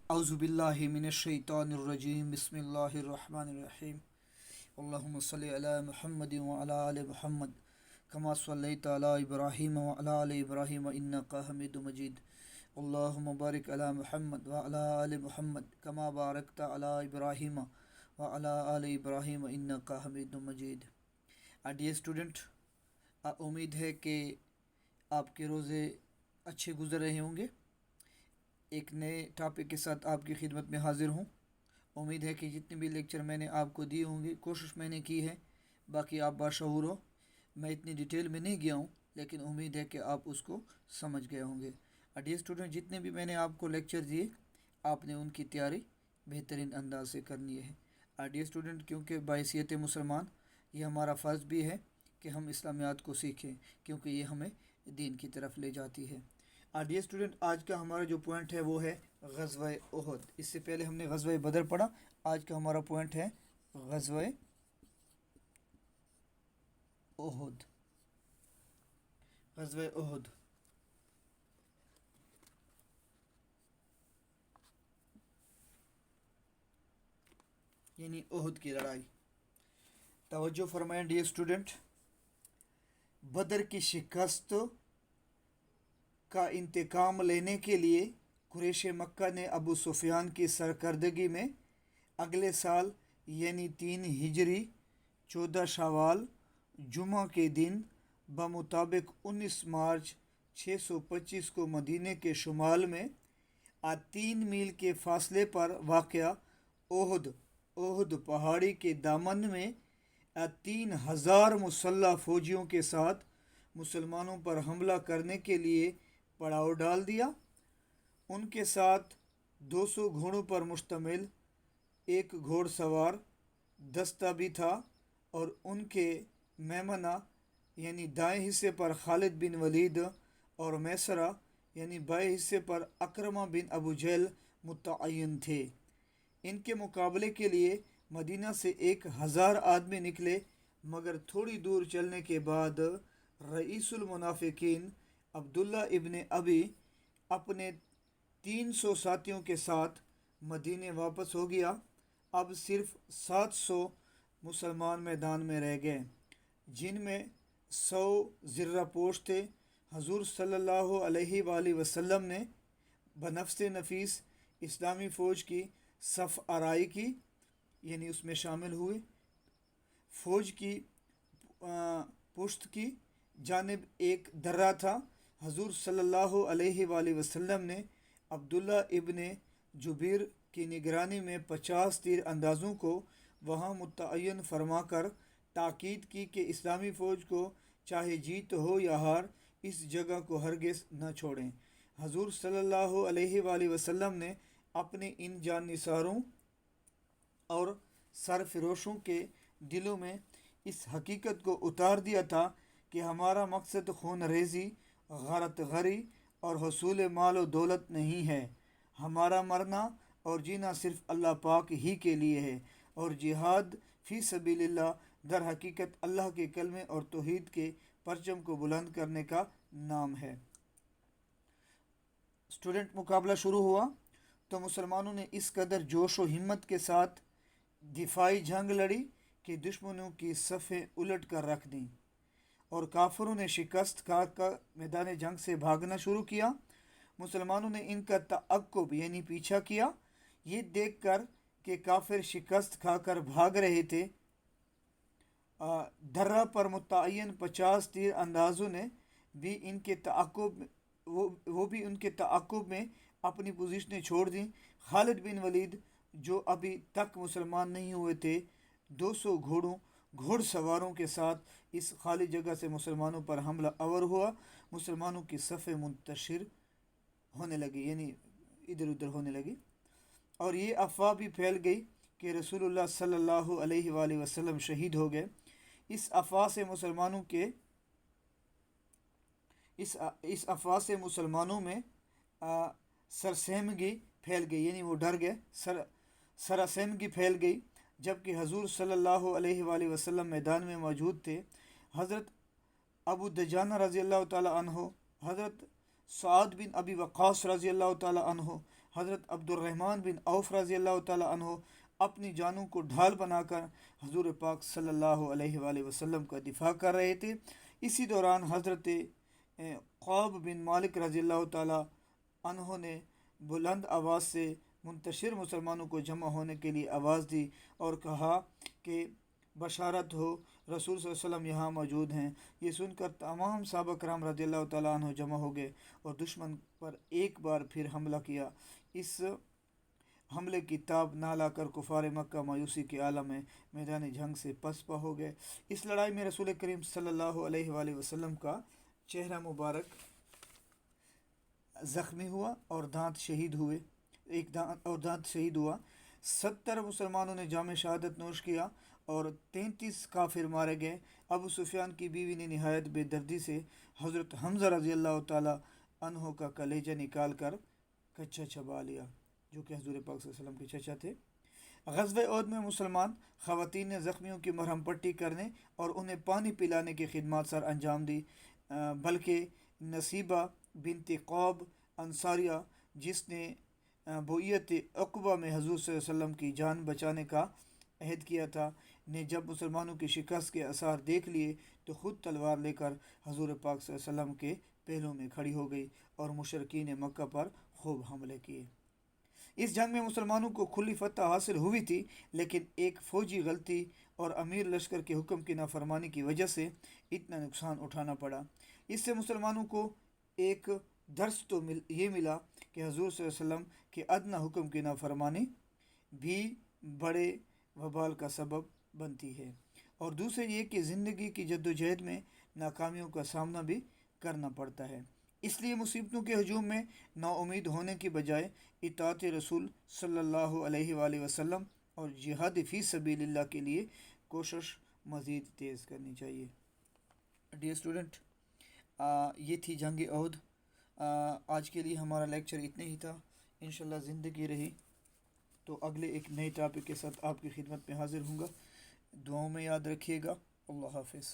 औज़ुबिल्लाहि मिनश्शैतानिर्रजीम बिस्मिल्लाहिर्रहमानिर्रहीम अल्लाहुम्मा सल्लि अला मुहम्मदिन व अला आलि मुहम्मद कमा सल्लैता अला इब्राहीम व अला आलि इब्राहीम इन्नका हमीदुम मजीद अल्लाहुम्मा बारिक अला मुहम्मद व अला आलि मुहम्मद कमा बारकता अला इब्राहीम व अला आलि इब्राहीम इन्नका हमीदुम मजीद। डियर स्टूडेंट, उम्मीद है कि आपके रोज़े अच्छे गुजर रहे होंगे। एक नए टॉपिक के साथ आपकी खिदमत में हाज़िर हूँ। उम्मीद है कि जितने भी लेक्चर मैंने आपको दिए होंगे, कोशिश मैंने की है, बाकी आप बाशऊर हो। मैं इतनी डिटेल में नहीं गया हूँ, लेकिन उम्मीद है कि आप उसको समझ गए होंगे। डियर स्टूडेंट, जितने भी मैंने आपको लेक्चर दिए, आपने उनकी तैयारी बेहतरीन अंदाज से करनी है। डियर स्टूडेंट, क्योंकि बायसियत मुसलमान ये हमारा फ़र्ज़ भी है कि हम इस्लामियात को सीखें, क्योंकि ये हमें दीन की तरफ ले जाती है। डियर स्टूडेंट, आज का हमारा जो पॉइंट है वो है ग़ज़वा उहद। इससे पहले हमने ग़ज़वा बदर पढ़ा। आज का हमारा पॉइंट है ग़ज़वा उहद। ग़ज़वा उहद यानी उहद की लड़ाई। तवज्जो फरमाएं डियर स्टूडेंट। बदर की शिकस्त का इंतकाम लेने के लिए कुरैश मक्का ने अबू सुफियान की सरकर्दगी में अगले साल यानी 3 हिजरी 14 शवाल जुमा के दिन बमुताबिक 19 मार्च 625 को मदीने के शुमाल में 3 मील के फासले पर वाक़या ओहद पहाड़ी के दामन में 3000 मुसल्लह फ़ौजियों के साथ मुसलमानों पर हमला करने के लिए पड़ाव डाल दिया। उनके साथ 200 घोड़ों पर मुश्तमिल एक घोड़सवार दस्ता भी था और उनके मैमना यानी दाएं हिस्से पर खालिद बिन वलीद और मैसरा यानी बाएं हिस्से पर अकरमा बिन अबू जहल मुतअय्यन थे। इनके मुकाबले के लिए मदीना से 1000 आदमी निकले, मगर थोड़ी दूर चलने के बाद रईसुल मुनाफिकीन अब्दुल्ला इब्ने अबी अपने 300 साथियों के साथ मदीने वापस हो गया। अब सिर्फ 700 मुसलमान मैदान में रह गए, जिनमें 100 ज़िर्रा पोश थे। हजूर सल्लल्लाहु अलैहि वसल्लम ने बनफ्स नफीस इस्लामी फ़ौज की सफ़ आराई की, यानी उसमें शामिल हुए। फ़ौज की पुश्त की जानिब एक दर्रा था। हजूर सल्लल्लाहु अलैहि वसल्लम ने अब्दुल्ला इब्ने जुबैर की निगरानी में 50 तीर अंदाज़ों को वहाँ मुतअय्यन फरमाकर ताकीद की कि इस्लामी फ़ौज को चाहे जीत हो या हार, इस जगह को हरगिज़ न छोड़ें। हजूर सल्लल्लाहु अलैहि वसल्लम ने अपने इन जानिसारों और सरफरोशों के दिलों में इस हकीकत को उतार दिया था कि हमारा मकसद खून रेज़ी, गरत गरी और हसूल माल व दौलत नहीं है। हमारा मरना और जीना सिर्फ अल्लाह पाक ही के लिए है, और जिहाद फ़ी सबीलिल्लाह दर हकीकत अल्लाह के कलमे और तौहीद के परचम को बुलंद करने का नाम है। स्टूडेंट, मुकाबला शुरू हुआ तो मुसलमानों ने इस कदर जोश व हिम्मत के साथ दिफाई जंग लड़ी कि दुश्मनों की सफ़ें उलट कर रख दी और काफिरों ने शिकस्त खाकर मैदान जंग से भागना शुरू किया। मुसलमानों ने इनका तअक्कुब यानी पीछा किया। ये देख कर कि काफिर शिकस्त खाकर भाग रहे थे, दर्रा पर मुतअय्यन 50 तीर अंदाज़ों ने भी इनके तअक्कुब वो भी उनके तअक्कुब में अपनी पोजीशनें छोड़ दी। खालिद बिन वलीद, जो अभी तक मुसलमान नहीं हुए थे, 200 घोड़सवारों के साथ इस खाली जगह से मुसलमानों पर हमला आवर हुआ। मुसलमानों की सफ़े मुंतशिर होने लगी, यानी इधर उधर होने लगी, और ये अफवाह भी फैल गई कि रसूलुल्लाह सल्लल्लाहु अलैहि वसल्लम शहीद हो गए। इस अफवाह से मुसलमानों में सरसहमगी फैल गई, यानी वो डर गए, सरसहमगी फैल गई। जबकि हजूर सल्लल्लाहु अलैहि वसल्लम मैदान में मौजूद थे। हज़रत अबू दजाना रज़ी अल्लाह ताला अन्हो, हज़रत साद बिन अबी वक़ास रज़ी अल्लाह ताला अन्हो, حضرت عبدالرحمن بن عوف رضی اللہ تعالیٰ عنہ اپنی جانوں کو ڈھال بنا کر حضور پاک صلی اللہ علیہ وآلہ وسلم کا دفاع کر رہے تھے۔ اسی دوران حضرت قعب بن مالک رضی اللہ تعالیٰ عنہ نے بلند آواز سے منتشر مسلمانوں کو جمع ہونے کے لیے آواز دی اور کہا کہ بشارت ہو، رسول صلی اللہ علیہ وسلم یہاں موجود ہیں۔ یہ سن کر تمام صحابہ کرام رضی اللہ تعالیٰ عنہ جمع ہو گئے اور دشمن پر ایک بار پھر حملہ کیا۔ اس حملے کی تاب نہ لا کر کفار مکہ مایوسی کے عالم میں میدان جنگ سے پسپا ہو گئے۔ اس لڑائی میں رسول کریم صلی اللہ علیہ وآلہ وسلم کا چہرہ مبارک زخمی ہوا اور دانت شہید ہوئے، دانت شہید ہوا۔ 70 مسلمانوں نے جام شہادت نوش کیا اور 33 کافر مارے گئے۔ ابو سفیان کی بیوی نے نہایت بے دردی سے حضرت حمزہ رضی اللہ تعالیٰ عنہ کا کلیجہ نکال کر کچا چبا لیا، جو کہ حضور پاک صلی اللہ علیہ وسلم کے چچا تھے۔ غزوہ احد میں مسلمان خواتین نے زخمیوں کی مرہم پٹی کرنے اور انہیں پانی پلانے کی خدمات سر انجام دی، بلکہ نصیبہ بنت قعب انصاریہ، جس نے بیعت عقبہ میں حضور صلی اللہ علیہ وسلم کی جان بچانے کا عہد کیا تھا، نے جب مسلمانوں کی شکست کے آثار دیکھ لیے تو خود تلوار لے کر حضور پاک صلی اللہ علیہ وسلم کے پہلو میں کھڑی ہو گئی اور مشرکین مکہ پر خوب حملے کیے۔ اس جنگ میں مسلمانوں کو کھلی فتح حاصل ہوئی تھی، لیکن ایک فوجی غلطی اور امیر لشکر کے حکم کی نافرمانی کی وجہ سے اتنا نقصان اٹھانا پڑا۔ اس سے مسلمانوں کو ایک درس تو یہ ملا کہ حضور صلی اللہ علیہ وسلم کے ادنیٰ حکم کی نافرمانی بھی بڑے وبال کا سبب بنتی ہے، اور دوسرے یہ کہ زندگی کی جدوجہد میں ناکامیوں کا سامنا بھی کرنا پڑتا ہے۔ اس لیے مصیبتوں کے ہجوم میں نا امید ہونے کی بجائے اطاعت رسول صلی اللہ علیہ وآلہ وسلم اور جہاد فی سبیل اللہ کے لیے کوشش مزید تیز کرنی چاہیے۔ ڈیئر اسٹوڈنٹ، یہ تھی جنگ احد۔ آج کے لیے ہمارا لیکچر اتنے ہی تھا۔ انشاءاللہ زندگی رہی تو اگلے ایک نئے ٹاپک کے ساتھ آپ کی خدمت میں حاضر ہوں گا۔ دعاؤں میں یاد رکھیے گا۔ اللہ حافظ۔